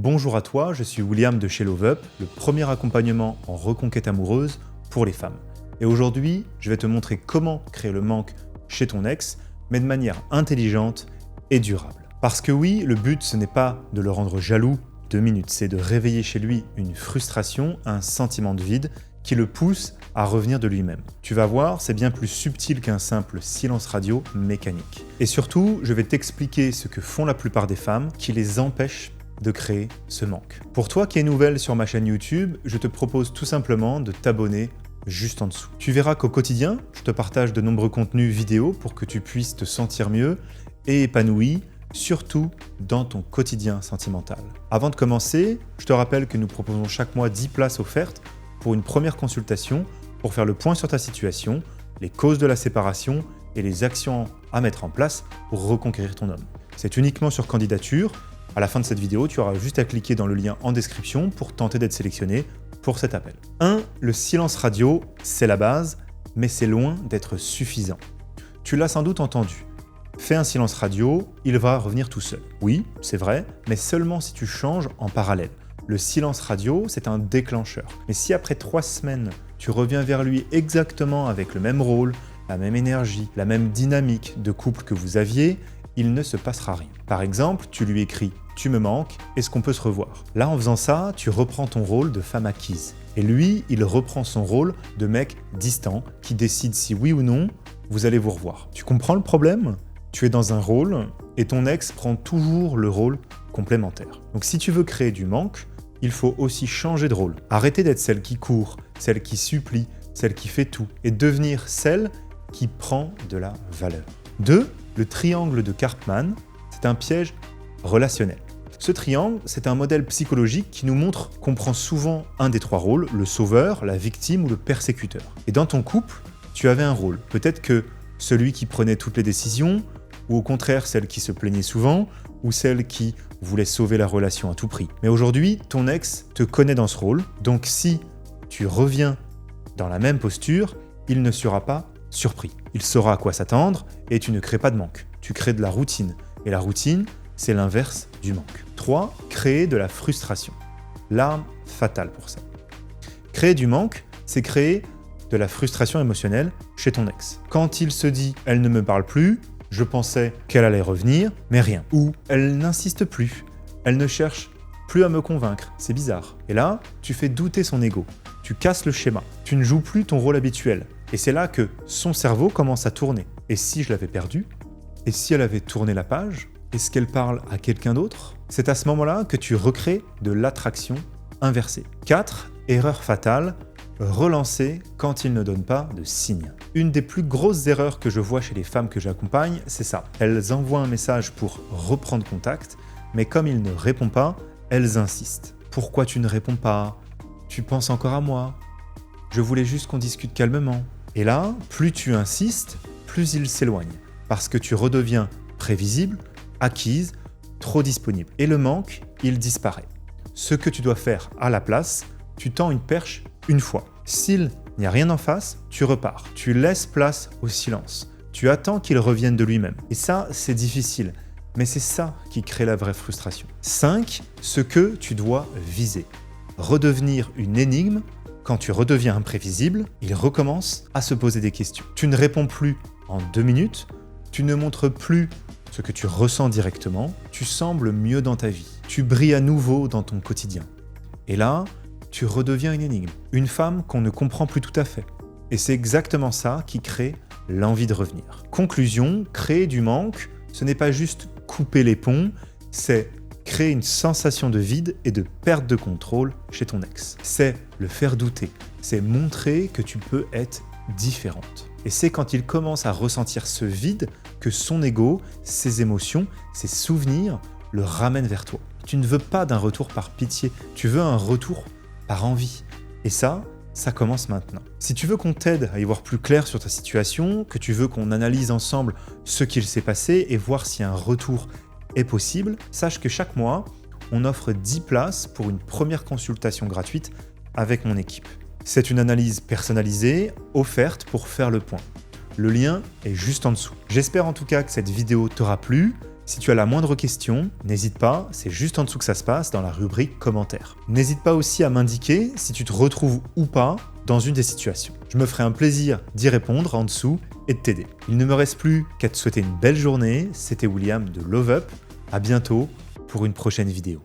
Bonjour à toi, je suis William de chez Love Up, le premier accompagnement en reconquête amoureuse pour les femmes. Et aujourd'hui, je vais te montrer comment créer le manque chez ton ex, mais de manière intelligente et durable. Parce que oui, le but ce n'est pas de le rendre jaloux 2 minutes, c'est de réveiller chez lui une frustration, un sentiment de vide qui le pousse à revenir de lui-même. Tu vas voir, c'est bien plus subtil qu'un simple silence radio mécanique. Et surtout, je vais t'expliquer ce que font la plupart des femmes qui les empêchent de créer ce manque. Pour toi qui es nouvelle sur ma chaîne YouTube, je te propose tout simplement de t'abonner juste en dessous. Tu verras qu'au quotidien, je te partage de nombreux contenus vidéo pour que tu puisses te sentir mieux et épanoui, surtout dans ton quotidien sentimental. Avant de commencer, je te rappelle que nous proposons chaque mois 10 places offertes pour une première consultation pour faire le point sur ta situation, les causes de la séparation et les actions à mettre en place pour reconquérir ton homme. C'est uniquement sur candidature. À la fin de cette vidéo, tu auras juste à cliquer dans le lien en description pour tenter d'être sélectionné pour cet appel. 1. Le silence radio, c'est la base, mais c'est loin d'être suffisant. Tu l'as sans doute entendu. Fais un silence radio, il va revenir tout seul. Oui, c'est vrai, mais seulement si tu changes en parallèle. Le silence radio, c'est un déclencheur. Mais si après 3 semaines, tu reviens vers lui exactement avec le même rôle, la même énergie, la même dynamique de couple que vous aviez, il ne se passera rien. Par exemple, tu lui écris « Tu me manques, est-ce qu'on peut se revoir ?» Là, en faisant ça, tu reprends ton rôle de femme acquise. Et lui, il reprend son rôle de mec distant qui décide si oui ou non, vous allez vous revoir. Tu comprends le problème ? Tu es dans un rôle et ton ex prend toujours le rôle complémentaire. Donc si tu veux créer du manque, il faut aussi changer de rôle. Arrêter d'être celle qui court, celle qui supplie, celle qui fait tout, et devenir celle qui prend de la valeur. 2. Le triangle de Karpman, c'est un piège relationnel. Ce triangle, c'est un modèle psychologique qui nous montre qu'on prend souvent un des 3 rôles, le sauveur, la victime ou le persécuteur. Et dans ton couple, tu avais un rôle. Peut-être que celui qui prenait toutes les décisions, ou au contraire celle qui se plaignait souvent, ou celle qui voulait sauver la relation à tout prix. Mais aujourd'hui, ton ex te connaît dans ce rôle, donc si tu reviens dans la même posture, il ne sera pas surpris. Il saura à quoi s'attendre et tu ne crées pas de manque. Tu crées de la routine. Et la routine, c'est l'inverse du manque. 3. Créer de la frustration. L'arme fatale pour ça. Créer du manque, c'est créer de la frustration émotionnelle chez ton ex. Quand il se dit « elle ne me parle plus », je pensais qu'elle allait revenir, mais rien. Ou elle n'insiste plus, elle ne cherche plus à me convaincre, c'est bizarre. Et là, tu fais douter son ego, tu casses le schéma, tu ne joues plus ton rôle habituel. Et c'est là que son cerveau commence à tourner. Et si je l'avais perdue ? Et si elle avait tourné la page ? Est-ce qu'elle parle à quelqu'un d'autre ? C'est à ce moment-là que tu recrées de l'attraction inversée. 4. Erreur fatale, relancer quand il ne donne pas de signe. Une des plus grosses erreurs que je vois chez les femmes que j'accompagne, c'est ça. Elles envoient un message pour reprendre contact, mais comme il ne répond pas, elles insistent. Pourquoi tu ne réponds pas ? Tu penses encore à moi ? Je voulais juste qu'on discute calmement. Et là, plus tu insistes, plus il s'éloigne. Parce que tu redeviens prévisible, acquise, trop disponible. Et le manque, il disparaît. Ce que tu dois faire à la place, tu tends une perche une fois. S'il n'y a rien en face, tu repars. Tu laisses place au silence. Tu attends qu'il revienne de lui-même. Et ça, c'est difficile. Mais c'est ça qui crée la vraie frustration. 5. Ce que tu dois viser. Redevenir une énigme. Quand tu redeviens imprévisible, il recommence à se poser des questions. Tu ne réponds plus en 2 minutes. Tu ne montres plus ce que tu ressens directement. Tu sembles mieux dans ta vie. Tu brilles à nouveau dans ton quotidien. Et là, tu redeviens une énigme. Une femme qu'on ne comprend plus tout à fait. Et c'est exactement ça qui crée l'envie de revenir. Conclusion, créer du manque, ce n'est pas juste couper les ponts, c'est créer une sensation de vide et de perte de contrôle chez ton ex. C'est le faire douter. C'est montrer que tu peux être différente. Et c'est quand il commence à ressentir ce vide que son ego, ses émotions, ses souvenirs le ramènent vers toi. Tu ne veux pas d'un retour par pitié, tu veux un retour par envie. Et ça commence maintenant. Si tu veux qu'on t'aide à y voir plus clair sur ta situation, que tu veux qu'on analyse ensemble ce qu'il s'est passé et voir si un retour est possible, sache que chaque mois, on offre 10 places pour une première consultation gratuite avec mon équipe. C'est une analyse personnalisée, offerte pour faire le point. Le lien est juste en dessous. J'espère en tout cas que cette vidéo t'aura plu. Si tu as la moindre question, n'hésite pas, c'est juste en dessous que ça se passe dans la rubrique commentaires. N'hésite pas aussi à m'indiquer si tu te retrouves ou pas dans une des situations. Je me ferai un plaisir d'y répondre en dessous et de t'aider. Il ne me reste plus qu'à te souhaiter une belle journée. C'était William de Love Up. À bientôt pour une prochaine vidéo.